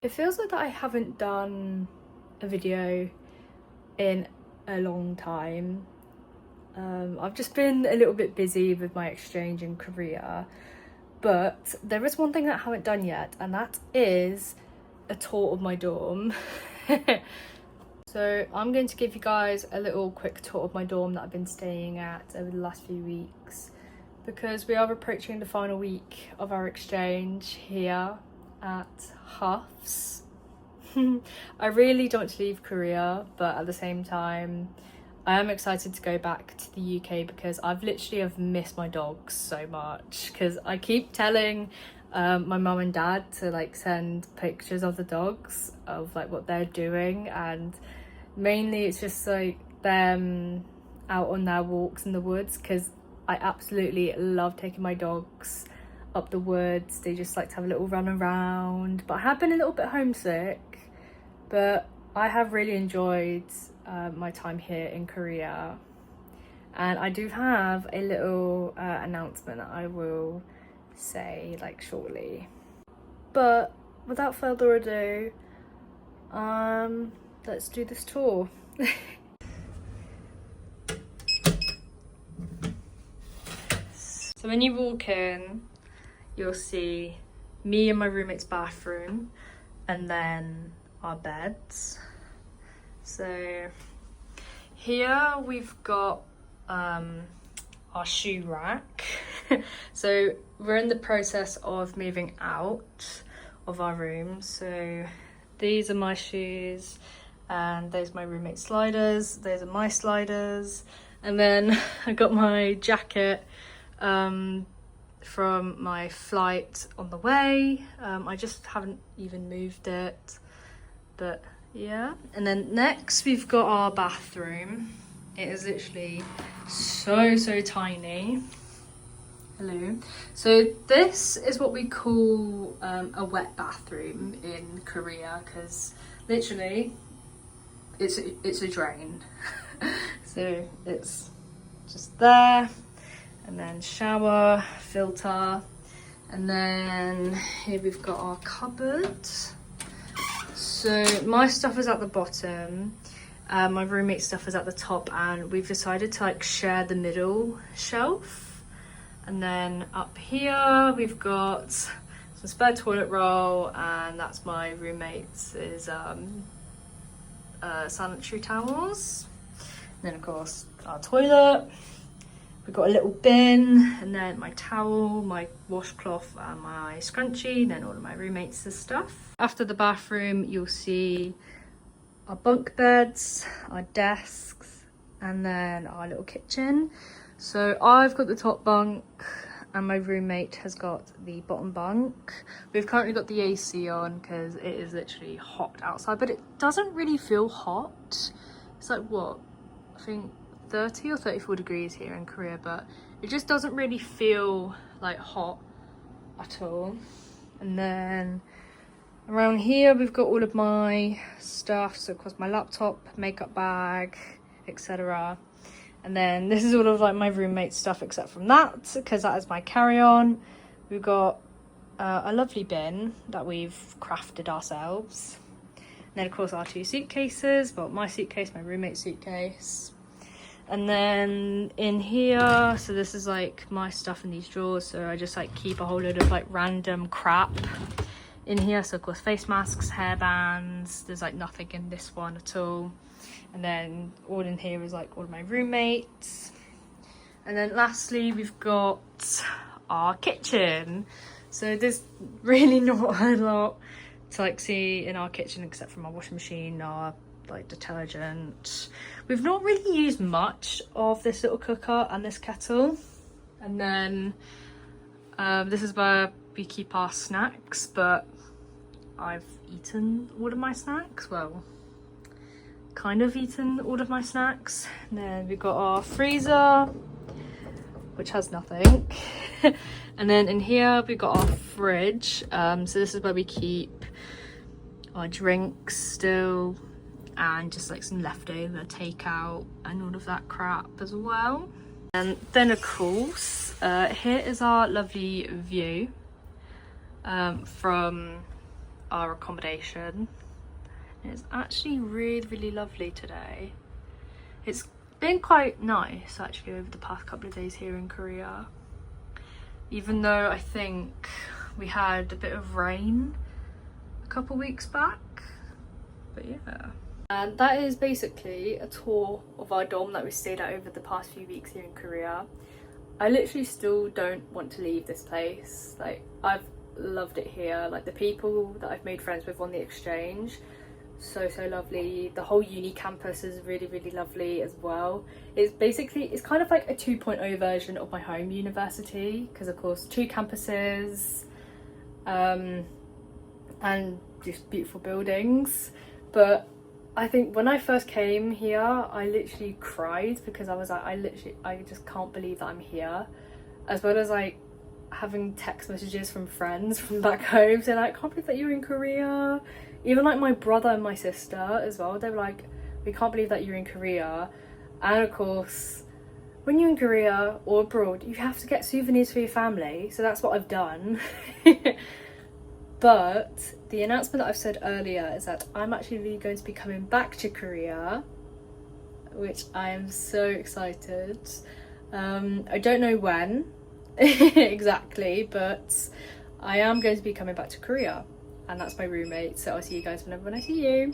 It feels like that I haven't done a video in a long time. I've just been a little bit busy with my exchange in Korea, but there is one thing that I haven't done yet, and that is a tour of my dorm. So I'm going to give you guys a little quick tour of my dorm that I've been staying at over the last few weeks, because we are approaching the final week of our exchange here at Huff's. I really don't want to leave Korea, but at the same time I am excited to go back to the UK because I've literally missed my dogs so much, because I keep telling my mum and dad to like send pictures of the dogs of like what they're doing, and mainly it's just like them out on their walks in the woods, because I absolutely love taking my dogs up the woods. They just like to have a little run around, but I have been a little bit homesick, but I have really enjoyed my time here in Korea. And I do have a little announcement that I will say like shortly, but without further ado, let's do this tour. So when you walk in, you'll see me and my roommate's bathroom, and then our beds. So here we've got our shoe rack. So we're in the process of moving out of our room. So these are my shoes, and those are my roommate's sliders. Those are my sliders. And then I got my jacket from my flight on the way. I just haven't even moved it, but yeah. And then next we've got our bathroom. It is literally so tiny. Hello. So this is what we call a wet bathroom in Korea, because literally it's a drain. So it's just there, and then shower, filter, and then here we've got our cupboard. So my stuff is at the bottom, my roommate's stuff is at the top, and we've decided to like share the middle shelf. And then up here we've got some spare toilet roll, and that's my roommate's sanitary towels. And then of course our toilet. We've got a little bin, and then my towel, my washcloth, and my scrunchie, and then all of my roommates' stuff. After the bathroom, you'll see our bunk beds, our desks, and then our little kitchen. So I've got the top bunk, and my roommate has got the bottom bunk. We've currently got the AC on because it is literally hot outside, but it doesn't really feel hot. It's like, what, I think 30 or 34 degrees here in Korea, but it just doesn't really feel like hot at all. And then around here we've got all of my stuff, so of course my laptop, makeup bag, etc. And then this is all of like my roommate's stuff except from that, because that is my carry-on. We've got a lovely bin that we've crafted ourselves. And then of course our two suitcases, well, my suitcase, my roommate's suitcase. And then in here, so this is like my stuff in these drawers, so I just like keep a whole load of like random crap in here. So of course face masks, hairbands, there's like nothing in this one at all. And then all in here is like all of my roommates. And then lastly we've got our kitchen. So there's really not a lot to like see in our kitchen except from our washing machine, our like detergent. We've not really used much of this little cooker and this kettle. And then this is where we keep our snacks, but I've eaten all of my snacks. Well, kind of eaten all of my snacks. And then we've got our freezer, which has nothing. And then in here we've got our fridge. So this is where we keep our drinks still, and just like some leftover takeout and all of that crap as well. And then of course here is our lovely view from our accommodation. It's actually really lovely today. It's been quite nice actually over the past couple of days here in Korea, even though I think we had a bit of rain a couple weeks back, but yeah. And that is basically a tour of our dorm that we stayed at over the past few weeks here in Korea. I literally still don't want to leave this place. Like, I've loved it here. Like, the people that I've made friends with on the exchange, so lovely. The whole uni campus is really lovely as well. It's kind of like a 2.0 version of my home university, because of course 2 campuses and just beautiful buildings. But I think when I first came here, I literally cried, because I was like, I just can't believe that I'm here. As well as like having text messages from friends from back home saying like, I can't believe that you're in Korea. Even like my brother and my sister as well, they were like, we can't believe that you're in Korea. And of course, when you're in Korea or abroad, you have to get souvenirs for your family, so that's what I've done. But the announcement that I've said earlier is that I'm actually going to be coming back to Korea, which I am so excited. I don't know when exactly, but I am going to be coming back to Korea, and that's my roommate, so I'll see you guys when I see you.